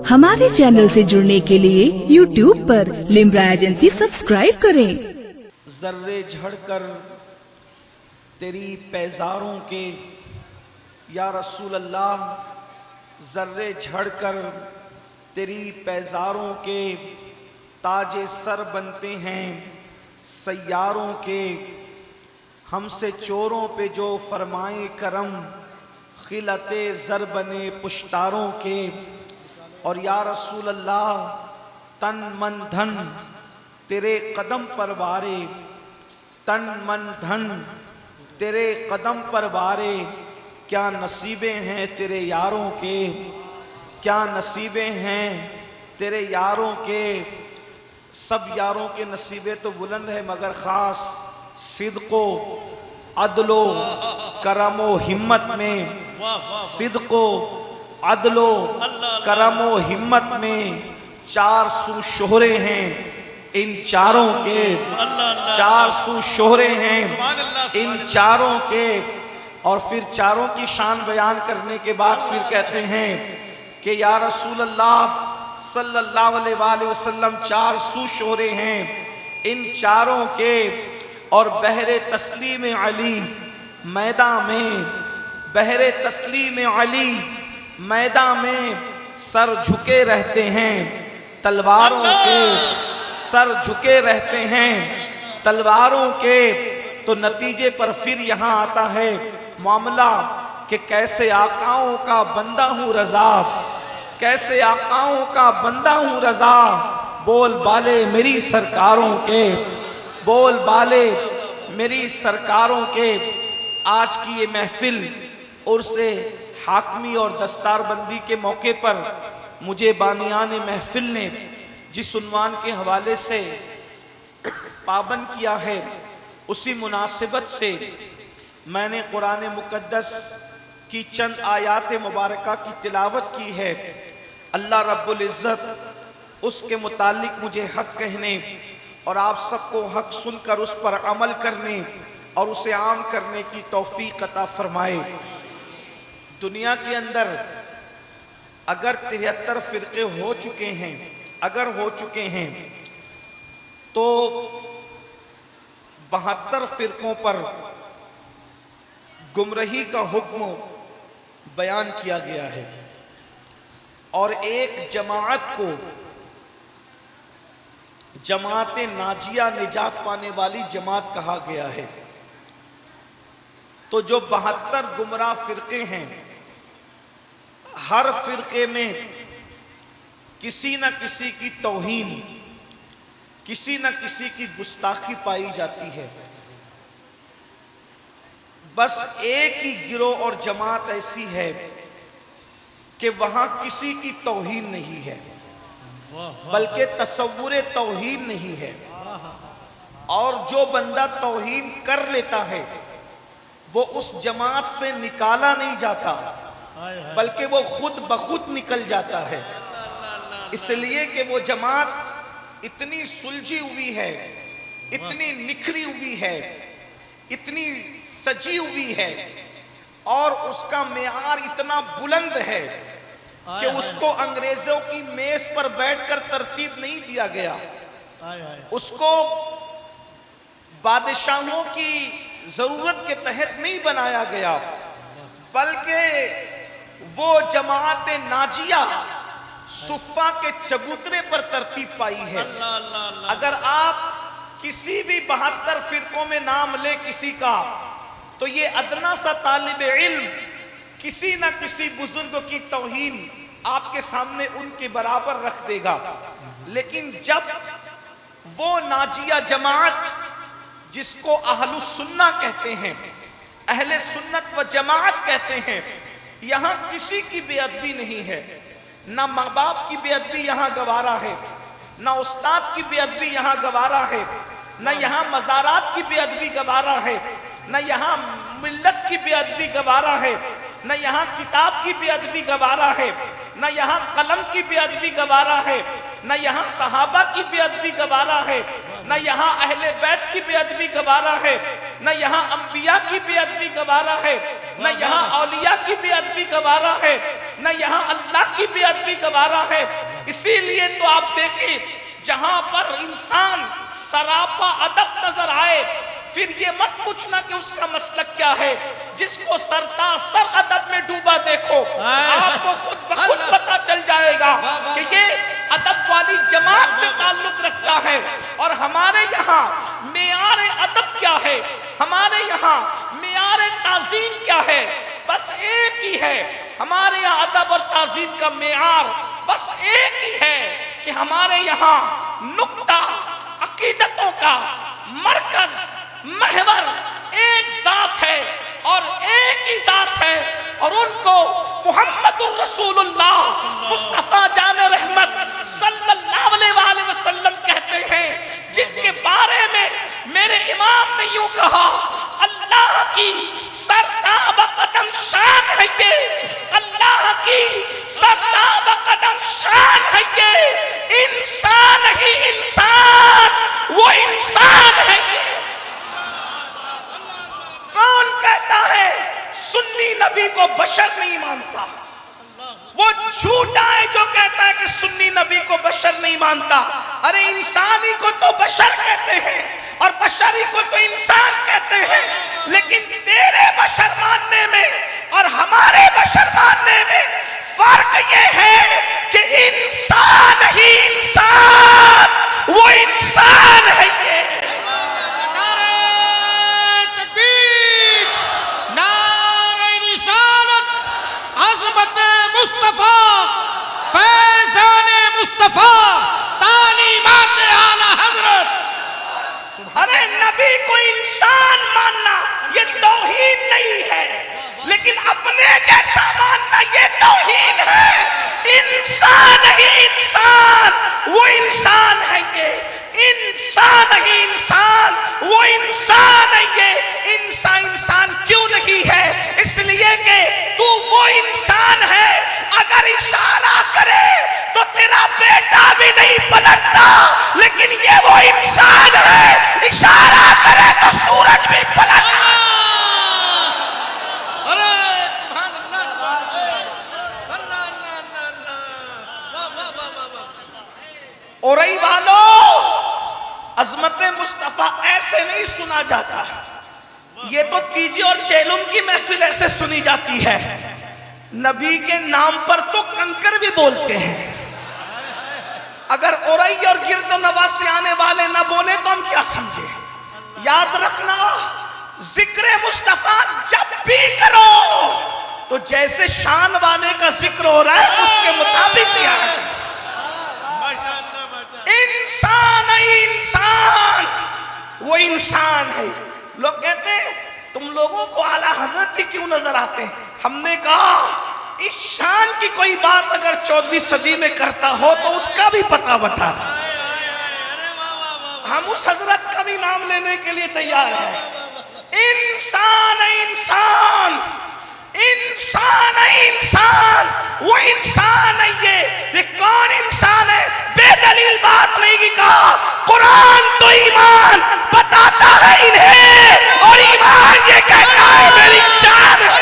ہمارے چینل سے جڑنے کے لیے YouTube پر لمبرا ایجنسی سبسکرائب کریں۔ ذرے جھڑ کر تیری پیزاروں کے یا رسول اللہ، ذرے جھڑ کر تیری پیزاروں کے تاج سر بنتے ہیں سیاروں کے، ہم سے چوروں پہ جو فرمائے کرم خلعت زر بنے پشتاروں کے۔ اور یا رسول اللہ، تن من دھن تیرے قدم پر وارے، تن من دھن تیرے قدم پر وارے، کیا نصیبیں ہیں تیرے یاروں کے، کیا نصیبیں ہیں تیرے یاروں کے۔ سب یاروں کے نصیبیں تو بلند ہیں، مگر خاص صدق و عدل و کرم و ہمت میں، صدق و عدل و کرم و ہمت میں 400 شہرے ہیں ان چاروں کے، 400 شہرے ہیں ان چاروں کے۔ اور پھر چاروں کی شان بیان کرنے کے بعد پھر کہتے ہیں کہ یا رسول اللہ صلی اللہ علیہ وآلہ وسلم 400 شہرے ہیں ان چاروں کے۔ اور بحر تسلیم علی میدان میں، بحر تسلیم علی میدان میں سر جھکے رہتے ہیں تلواروں کے، سر جھکے رہتے ہیں تلواروں کے۔ تو نتیجے پر پھر یہاں آتا ہے معاملہ کہ کیسے آقاؤں کا بندہ ہوں رضا، کیسے آقاؤں کا بندہ ہوں رضا، بول بالے میری سرکاروں کے، بول بالے میری سرکاروں کے۔ آج کی یہ محفل عرس حاکمی اور دستار بندی کے موقع پر مجھے بانیان محفل نے جس عنوان کے حوالے سے پابند کیا ہے، اسی مناسبت سے میں نے قرآن مقدس کی چند آیات مبارکہ کی تلاوت کی ہے۔ اللہ رب العزت اس کے متعلق مجھے حق کہنے اور آپ سب کو حق سن کر اس پر عمل کرنے اور اسے عام کرنے کی توفیق عطا فرمائے۔ دنیا کے اندر اگر 73 فرقے ہو چکے ہیں، اگر ہو چکے ہیں، تو 72 فرقوں پر گمراہی کا حکم بیان کیا گیا ہے، اور ایک جماعت کو جماعت ناجیہ نجات پانے والی جماعت کہا گیا ہے۔ تو جو 72 گمراہ فرقے ہیں، ہر فرقے میں کسی نہ کسی کی توہین، کسی نہ کسی کی گستاخی پائی جاتی ہے۔ بس ایک ہی گروہ اور جماعت ایسی ہے کہ وہاں کسی کی توہین نہیں ہے، بلکہ تصور توہین نہیں ہے۔ اور جو بندہ توہین کر لیتا ہے وہ اس جماعت سے نکالا نہیں جاتا، بلکہ وہ خود بخود نکل جاتا ہے، اس لیے کہ وہ جماعت اتنی سلجھی ہوئی ہے، اتنی نکھری ہوئی ہے، اتنی سجی ہوئی ہے، اور اس کا معیار اتنا بلند ہے کہ اس کو انگریزوں کی میز پر بیٹھ کر ترتیب نہیں دیا گیا، اس کو بادشاہوں کی ضرورت کے تحت نہیں بنایا گیا، بلکہ وہ جماعت ناجیہ صفہ کے چبوترے پر ترتیب پائی ہے۔ اگر آپ کسی بھی 72 فرقوں میں نام لے کسی کا، تو یہ ادنا سا طالب علم کسی نہ کسی بزرگ کی توہین آپ کے سامنے ان کے برابر رکھ دے گا۔ لیکن جب وہ ناجیہ جماعت جس کو اہل السنہ کہتے ہیں، اہل سنت و جماعت کہتے ہیں، یہاں کسی کی بے ادبی نہیں ہے، نہ ماں باپ کی بے ادبی یہاں گوارا ہے، نہ استاد کی بے ادبی یہاں گوارا ہے، نہ یہاں مزارات کی بے ادبی گوارا ہے، نہ یہاں ملت کی بے ادبی گوارا ہے، نہ یہاں کتاب کی بے ادبی گوارا ہے، نہ یہاں قلم کی بے ادبی گوارا ہے، نہ یہاں صحابہ کی بے ادبی گوارا ہے، نہ یہاں اہل بیت کی بے ادبی گوارا ہے، نہ یہاں انبیاء کی بے ادبی گوارا ہے، نہ یہاں اولیاء کی بے ادبی گوارا ہے، نہ یہاں اللہ کی بے ادبی گوارا ہے۔ اسی لیے تو آپ دیکھیں جہاں پر انسان سراپا ادب نظر آئے، پھر یہ مت پوچھنا کہ اس کا مسلک کیا ہے، جس کو سر ادب میں ڈوبا دیکھو آپ کو خود بخود پتا چل جائے گا کہ یہ ادب والی جماعت سے تعلق رکھتا ہے۔ اور ہمارے یہاں معیار ادب کیا ہے، ہمارے یہاں معیار تعظیم کیا ہے، بس ایک ہی ہے۔ ہمارے یہاں ادب اور تعظیم کا معیار بس ایک ہی ہے کہ ہمارے یہاں نقطہ عقیدتوں کا مرکز محور ایک ذات ہے اور ایک ہی ذات ہے، اور ان کو محمد الرسول اللہ مصطفیٰ جان رحمت صلی اللہ علیہ وآلہ وسلم کہتے ہیں، جن کے بارے میں میرے امام نے یوں کہا، اللہ کی سرتاب قدم شان ہے یہ، اللہ کی سرتاب قدم شان ہے یہ، انسان ہی انسان، وہ انسان ہے یہ۔ کون کہتا ہے سنی نبی کو بشر نہیں مانتا؟ وہ جھوٹا ہے جو کہتا ہے کہ سنی نبی کو بشر نہیں مانتا۔ ارے انسانی کو تو بشر کہتے ہیں اور بشری کو تو انسان کہتے ہیں، لیکن تیرے بشر ماننے میں اور ہمارے بشر ماننے میں فرق یہ ہے کہ انسان ہی انسان، وہ انسان ہے یہ۔ مصطفیٰ فیضان مصطفیٰ تعلیمات اعلیٰ حضرت۔ ارے نبی کو انسان ماننا یہ توہین نہیں ہے، لیکن اپنے جیسا ماننا یہ توہین ہے۔ انسان ہی انسان، وہ انسان ہے یہ، انسان ہی انسان، وہ انسان ہے یہ۔ انسان کیوں نہیں ہے؟ اس لیے کہ تو وہ انسان ہے، اگر اشارہ کرے تو تیرا بیٹا بھی نہیں پلٹتا، لیکن یہ وہ انسان ہے، اشارہ کرے تو سورج بھی پلٹتا۔ اورئی والو، عظمت مصطفیٰ ایسے نہیں سنا جاتا، یہ تو تیجی اور چیلم کی محفل ایسے سنی جاتی ہے۔ نبی کے نام پر تو کنکر بھی بولتے ہیں۔ اگر اورئی اور گرد و نواز سے آنے والے نہ بولے تو ہم کیا سمجھے؟ یاد رکھنا، ذکر مصطفیٰ جب بھی کرو تو جیسے شان والے کا ذکر ہو رہا ہے اس کے مطابق کیا ہے۔ انسان ہے انسان، وہ انسان ہے۔ لوگ کہتے ہیں تم لوگوں کو اعلیٰ حضرت ہی کیوں نظر آتے ہیں؟ ہم نے کہا اس شان کی کوئی بات اگر 14ویں صدی میں کرتا ہو تو اس کا بھی پتہ بتا دیں، ہم اس حضرت کا بھی نام لینے کے لیے تیار ہیں۔ انسان ہے انسان، انسان ہے انسان، وہ انسان ہے یہ کون انسان ہے؟ بے دلیل بات نہیں کہا، قرآن تو ایمان بتاتا ہے انہیں، اور ایمان یہ کہتا ہے میری جان ہے۔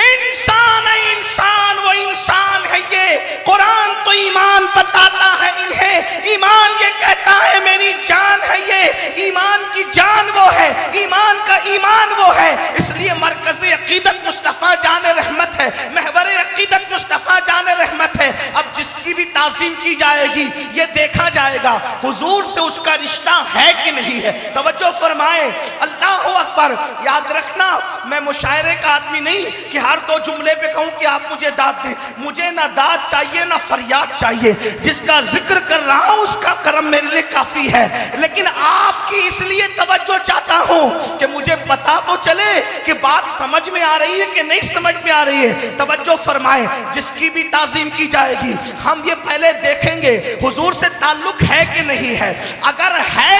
انسان ہے انسان، وہ انسان ہے یہ، قرآن تو ایمان بتاتا ہے انہیں، ایمان یہ کہتا ہے میری جان ہے یہ، ایمان کی جان وہ ہے، ایمان کا ایمان وہ ہے۔ اس لیے مرکز عقیدت مصطفیٰ جان رحمت ہے، محور عقیدت مصطفیٰ جان رحمت ہے۔ اب جس کی بھی تعظیم کی جائے گی یہ دیکھا جائے گا حضور سے اس کا رشتہ ہے کہ نہیں ہے۔ توجہ فرمائیں، اللہ اکبر۔ یاد رکھنا، میں مشاعرے کا آدمی نہیں کہ ہر دو جملے پہ کہوں کہ آپ مجھے داد دیں، مجھے نہ داد چاہیے نہ فریاد چاہیے، جس کا ذکر کر رہا ہوں اس کا کرم میرے لیے کافی ہے، لیکن آپ کی اس لیے توجہ چاہتا ہوں کہ مجھے پتا تو چلے کہ بات سمجھ میں آ رہی ہے کہ نہیں سمجھ میں آ رہی ہے۔ توجہ فرمائیں، جس کی بھی تعظیم کی جائے گی ہم یہ پہلے دیکھیں گے حضور سے تعلق ہے کہ نہیں ہے۔ اگر ہے